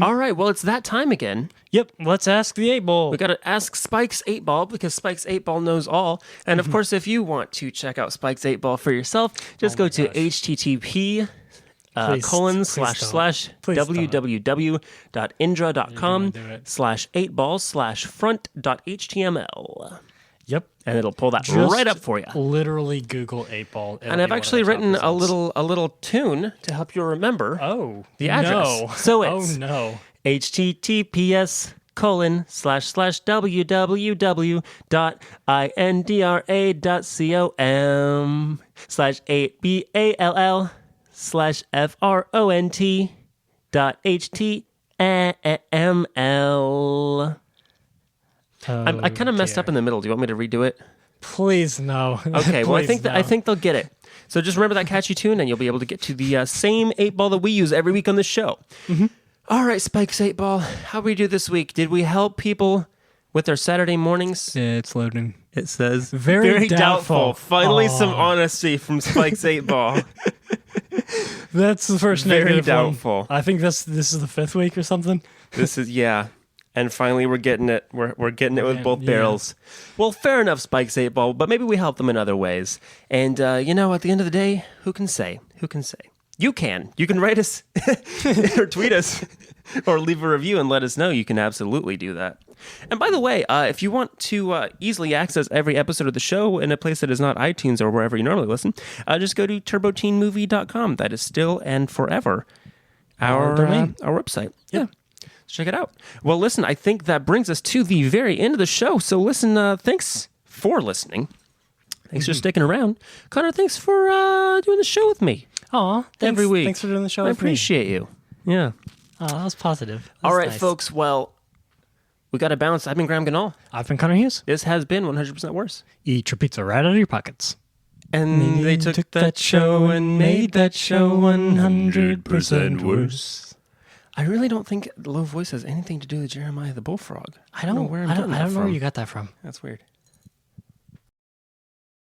S1: All right, well, it's that time again.
S4: Yep. Let's ask the 8-Ball.
S1: We got to ask Spike's 8-Ball because Spike's 8-Ball knows all. And of course, if you want to check out Spike's 8-Ball for yourself, just go to http
S4: Please
S1: www.indra.com/8ball/front.html.
S4: Yep.
S1: And it'll pull that
S4: Just
S1: right up for you.
S4: Literally Google 8-Ball.
S1: And I've actually written a little tune to help you remember the address.
S4: No.
S1: So it's
S4: no.
S1: indra.co.html. I kind of messed up in the middle. Do you want me to redo it?
S4: Please no.
S1: Okay, well, I
S4: Please,
S1: think
S4: no.
S1: they'll get it. So just remember that catchy tune, and you'll be able to get to the same 8-Ball that we use every week on the show. All right, Spike's 8-Ball, how we do this week? Did we help people with their Saturday mornings?
S5: Yeah, it's loading.
S1: It says
S5: Very doubtful.
S1: Finally, some honesty from Spike's 8-Ball.
S5: That's the first
S1: Very
S5: negative
S1: doubtful.
S5: one. I think this is the 5th week or something.
S1: This is and finally we're getting it. We're getting it with both
S5: Yeah.
S1: barrels. Well, fair enough, Spike's 8-Ball, but maybe we help them in other ways. And at the end of the day, who can say? Who can say? You can. You can write us or tweet us or leave a review and let us know. You can absolutely do that. And by the way, if you want to easily access every episode of the show in a place that is not iTunes or wherever you normally listen, just go to turboteenmovie.com. That is still and forever our
S5: domain.
S1: Our website. Yeah. Check it out. Well, listen, I think that brings us to the very end of the show. So listen, thanks for listening. Thanks for sticking around. Connor, thanks for doing the show with me.
S4: Aw,
S1: Every week.
S4: Thanks for doing the show
S1: I
S4: with me.
S1: appreciate you. Yeah.
S4: Oh, that was positive.
S1: All right, folks. Well, we got to bounce. I've been Graham Ganol.
S4: I've been Connor Hughes.
S1: This has been 100% Worse.
S4: Eat your pizza right out of your pockets.
S1: And they took that show and made that show 100% worse. I really don't think the low voice has anything to do with Jeremiah the Bullfrog.
S4: I don't know
S1: where I'm getting that
S4: I don't know where
S1: from.
S4: you got that from.
S1: That's weird.